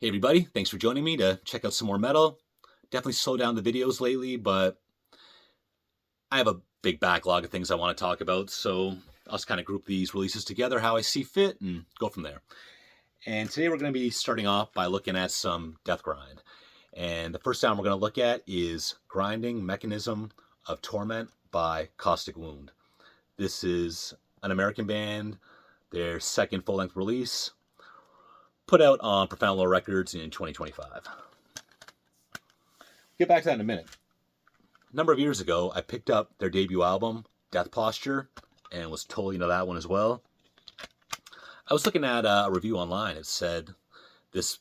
Hey everybody, thanks for joining me to check out some more metal. Definitely slowed down the videos lately, but I have a big backlog of things I want to talk about, so I'll just kind of group these releases together how I see fit and go from there. And today we're going to be starting off by looking at some death grind. And the first album we're going to look at is Grinding Mechanism of Torment by Caustic Wound. This is an American band, their second full-length release, put out on Profound Law Records in 2025. Get back to that in a minute. A number of years ago, I picked up their debut album, Death Posture, and was totally into that one as well. I was looking at a review online. It said this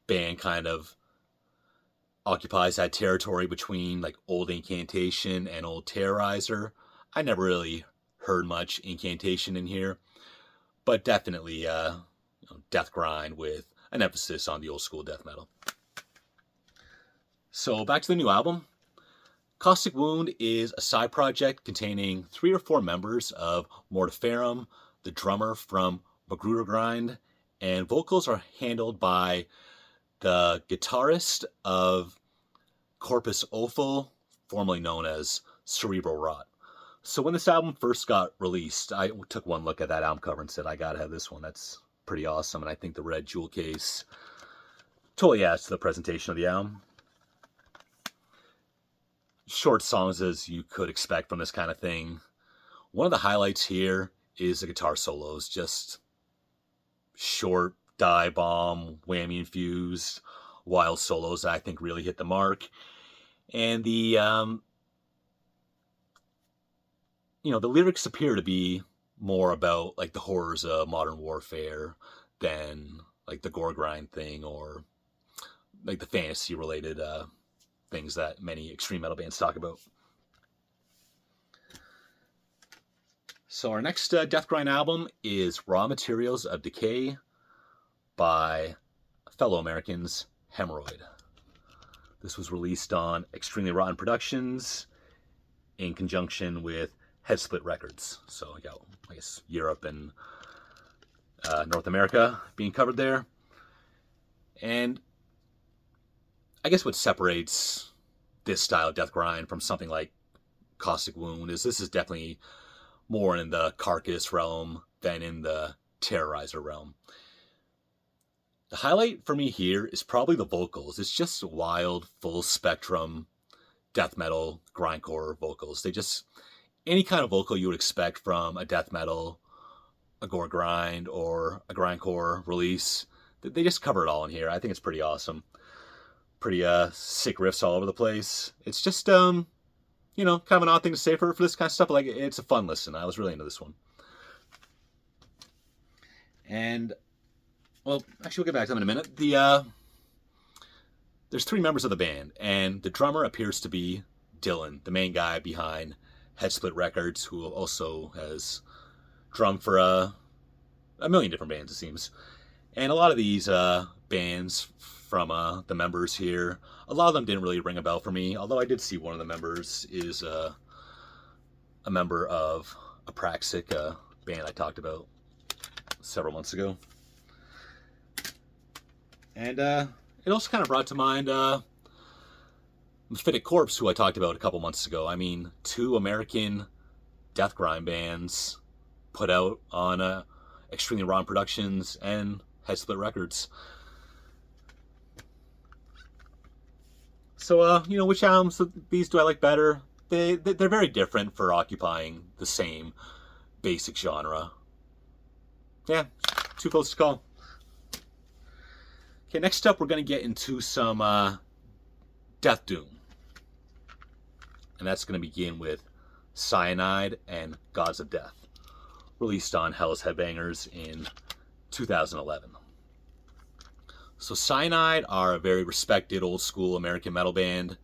band kind of occupies that territory between like old Incantation and old Terrorizer. I never really heard much Incantation in here, but definitely death grind with an emphasis on the old school death metal. So back to the new album. Caustic Wound is a side project containing 3 or 4 members of Mortiferum, the drummer from Magruder Grind, and vocals are handled by the guitarist of Corpus Offal, formerly known as Cerebral Rot. So when this album first got released, I took one look at that album cover and said, I gotta have this one. That's pretty awesome, and I think the red jewel case totally adds to the presentation of the album. Short songs as you could expect from this kind of thing. One of the highlights here is the guitar solos, just short, dive bomb, whammy infused, wild solos that I think really hit the mark. And the lyrics appear to be more about like the horrors of modern warfare than like the gore grind thing or like the fantasy related things that many extreme metal bands talk about. So our next death grind album is Raw Materials of Decay by fellow Americans Hemorrhoid. This was released on Extremely Rotten Productions in conjunction with Headsplit Records. So we got, I guess, Europe and North America being covered there. And I guess what separates this style of death grind from something like Caustic Wound is this is definitely more in the Carcass realm than in the Terrorizer realm. The highlight for me here is probably the vocals. It's just wild, full spectrum death metal, grindcore vocals. They just, any kind of vocal you would expect from a death metal, a gore grind, or a grindcore release. They just cover it all in here. I think it's pretty awesome. Pretty sick riffs all over the place. It's just kind of an odd thing to say for this kind of stuff. But like, it's a fun listen. I was really into this one. And well, actually, we'll get back to them in a minute. There's 3 members of the band, and the drummer appears to be Dylan, the main guy behind Headsplit Records, who also has drummed for a million different bands, it seems. And a lot of these bands from the members here, a lot of them didn't really ring a bell for me, although I did see one of the members is a member of Apraxic, a band I talked about several months ago. And it also kind of brought to mind Mephitic Corpse, who I talked about a couple months ago. I mean, 2 American death grind bands put out on Extremely Rotten Productions and Headsplit Records. So, which albums of these do I like better? They're very different for occupying the same basic genre. Yeah, too close to call. Okay, next up we're going to get into some Death Doom. And that's going to begin with Cyanide and Gods of Death, released on Hell's Headbangers in 2011. So Cyanide are a very respected old school American metal band.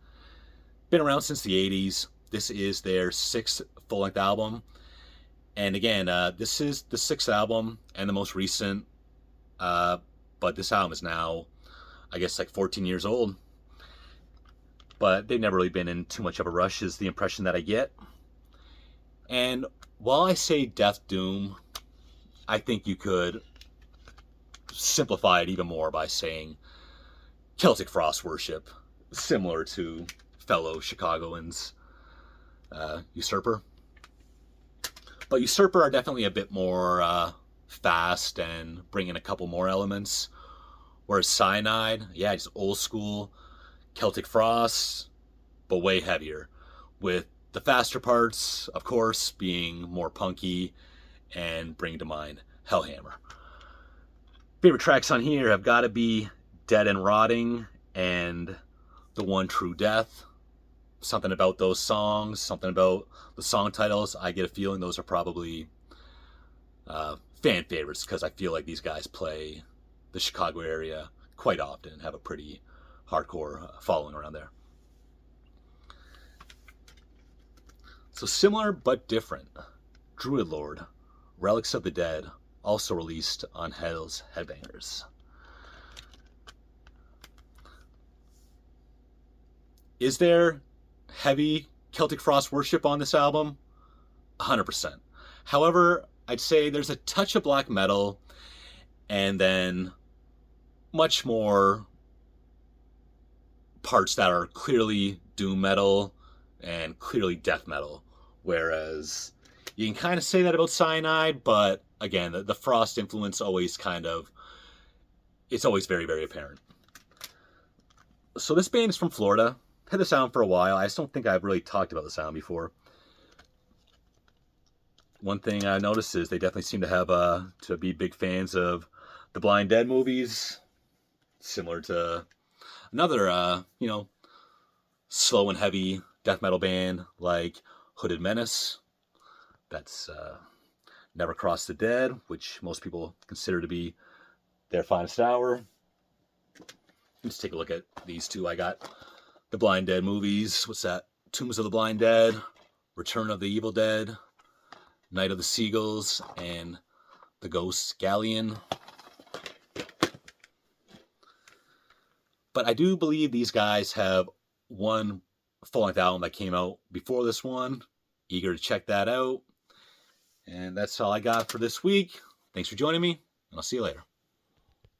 Been around since the 80s. This is their 6th full-length album. And again, this is the 6th album and the most recent. But this album is now, I guess, like 14 years old. But they've never really been in too much of a rush, is the impression that I get. And while I say Death Doom, I think you could simplify it even more by saying Celtic Frost worship, similar to fellow Chicagoans, Usurper. But Usurper are definitely a bit more fast and bring in a couple more elements. Whereas Cyanide, yeah, just old school Celtic Frost, but way heavier. With the faster parts, of course, being more punky and bring to mind Hellhammer. Favorite tracks on here have got to be Dead and Rotting and The One True Death. Something about those songs, something about the song titles. I get a feeling those are probably fan favorites because I feel like these guys play the Chicago area quite often and have a pretty hardcore following around there. So similar but different. Druid Lord, Relics of the Dead, also released on Hell's Headbangers. Is there heavy Celtic Frost worship on this album? 100%. However, I'd say there's a touch of black metal and then much more parts that are clearly doom metal and clearly death metal. Whereas you can kind of say that about Cyanide, but again, the Frost influence always it's always very, very apparent. So this band is from Florida. Had the sound for a while. I just don't think I've really talked about the sound before. One thing I noticed is they definitely seem to have to be big fans of the Blind Dead movies, similar to another slow and heavy death metal band like Hooded Menace. That's Never Cross the Dead, which most people consider to be their finest hour. Let's take a look at these two. I got the Blind Dead movies. What's that? Tombs of the Blind Dead, Return of the Evil Dead, Night of the Seagulls, and The Ghost Galleon. But I do believe these guys have one full-length album that came out before this one. Eager to check that out. And that's all I got for this week. Thanks for joining me, and I'll see you later.